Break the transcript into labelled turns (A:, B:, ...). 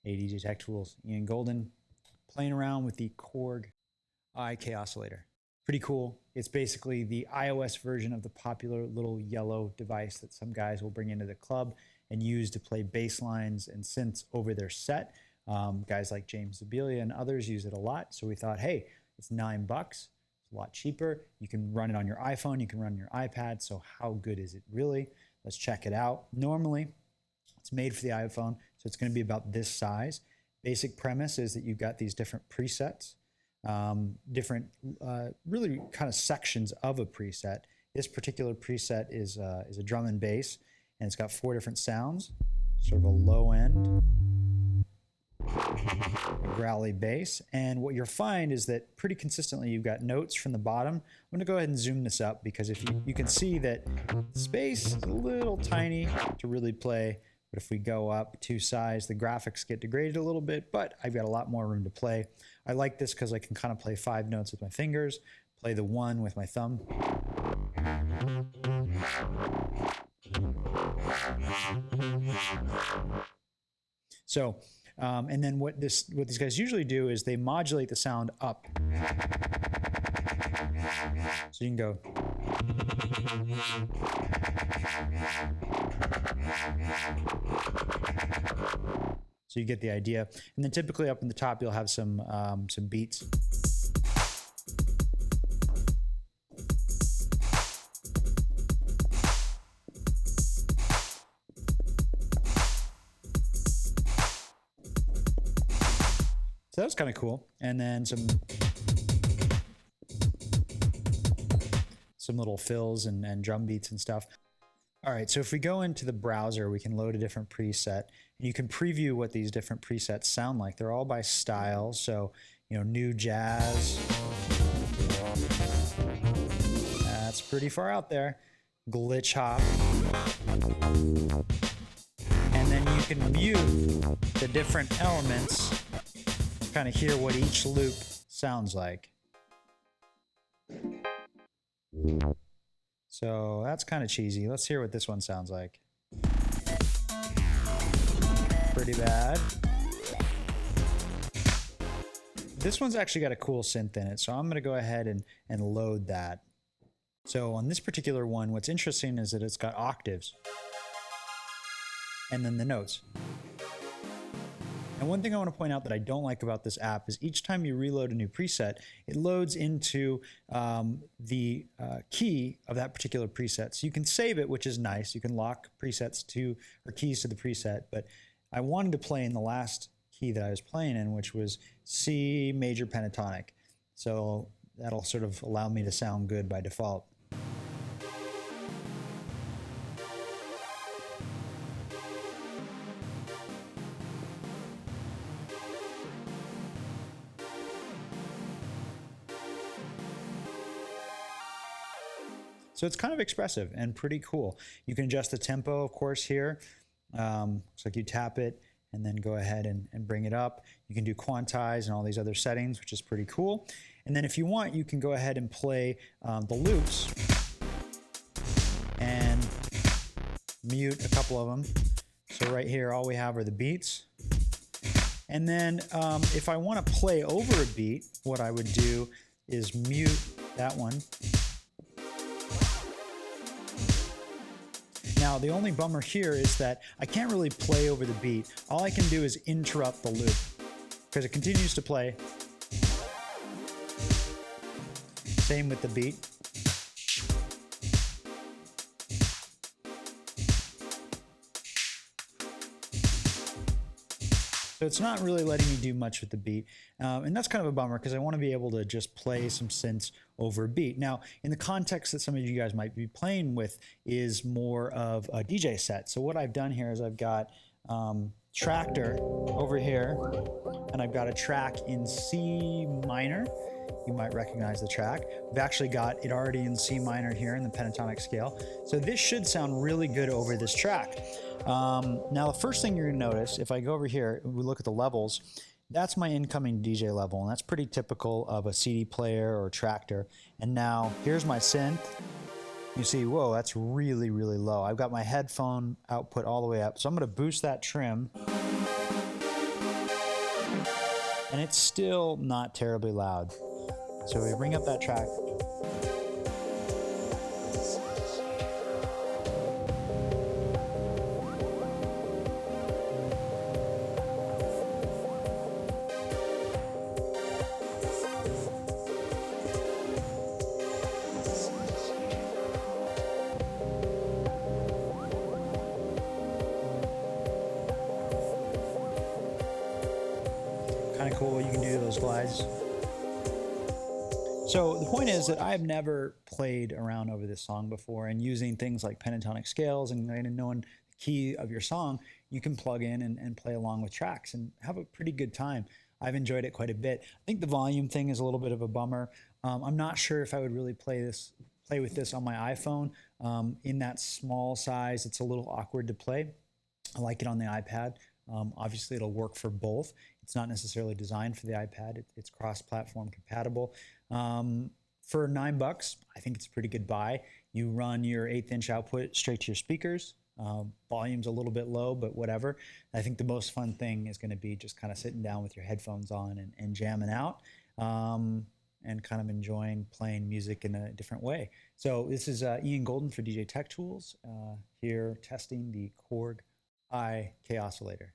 A: Hey DJ Tech Tools, Ian Golden, playing around with the Korg IK oscillator. Pretty cool. It's basically the iOS version of the popular little yellow device that some guys will bring into the club and use to play bass lines and synths over their set. Guys like James Zabiela and others use it a lot. So we thought, hey, it's $9. It's a lot cheaper. You can run it on your iPhone. You can run it on your iPad. So how good is it really? Let's check it out. Normally, it's made for the iPhone, so it's going to be about this size. Basic premise is that you've got these different presets, different really kind of sections of a preset. This particular preset is a drum and bass, and it's got 4 different sounds, sort of a low end, a growly bass, and what you'll find is that pretty consistently you've got notes from the bottom. I'm going to go ahead and zoom this up because if you can see that the space is a little tiny to really play. But if we go up 2 size, the graphics get degraded a little bit, but I've got a lot more room to play. I like this because I can kind of play 5 notes with my fingers, play the 1 with my thumb. So, and then what these guys usually do is they modulate the sound up. So you can go. So you get the idea. And then typically up in the top, you'll have some beats. So that was kind of cool. And then some little fills and drum beats and stuff. All right, so if we go into the browser, we can load a different preset, and you can preview what these different presets sound like. They're all by style, so, you know, new jazz. That's pretty far out there. Glitch hop. And then you can mute the different elements, kind of hear what each loop sounds like. So that's kind of cheesy. Let's hear what this one sounds like. Pretty bad. This one's actually got a cool synth in it, so I'm going to go ahead and load that. So on this particular one, what's interesting is that it's got octaves and then the notes. And one thing I want to point out that I don't like about this app is each time you reload a new preset, it loads into the key of that particular preset. So you can save it, which is nice. You can lock presets to, or keys to the preset, but I wanted to play in the last key that I was playing in, which was C major pentatonic. So that'll sort of allow me to sound good by default. So it's kind of expressive and pretty cool. You can adjust the tempo, of course, here. Looks like you tap it and then go ahead and bring it up. You can do quantize and all these other settings, which is pretty cool. And then if you want, you can go ahead and play the loops and mute a couple of them. So right here, all we have are the beats. And then if I want to play over a beat, what I would do is mute that one. Now, the only bummer here is that I can't really play over the beat. All I can do is interrupt the loop because it continues to play. Same with the beat. So it's not really letting me do much with the beat. And that's kind of a bummer because I want to be able to just play some synths over a beat. Now, in the context that some of you guys might be playing with is more of a DJ set. So what I've done here is I've got Traktor over here, and I've got a track in C minor. You might recognize the track. We've actually got it already in C minor here in the pentatonic scale. So this should sound really good over this track. Now, the first thing you're gonna notice, if I go over here and we look at the levels, that's my incoming DJ level, and that's pretty typical of a CD player or Traktor. And now here's my synth. You see, whoa, that's really, really low. I've got my headphone output all the way up. So I'm going to boost that trim. And it's still not terribly loud. So we bring up that track. Kind of cool what you can do to those glides. So the point is that I've never played around over this song before, and using things like pentatonic scales and knowing the key of your song, you can plug in and play along with tracks and have a pretty good time. I've enjoyed it quite a bit. I think the volume thing is a little bit of a bummer. I'm not sure if I would really play with this on my iPhone. In that small size, it's a little awkward to play. I like it on the iPad. Obviously, it'll work for both. It's not necessarily designed for the iPad. It's cross-platform compatible. For $9, I think it's a pretty good buy. You run your 1/8" output straight to your speakers. Volume's a little bit low, but whatever. I think the most fun thing is going to be just kind of sitting down with your headphones on and jamming out. And kind of enjoying playing music in a different way. So this is Ian Golden for DJ Tech Tools, here testing the Korg i K Oscillator.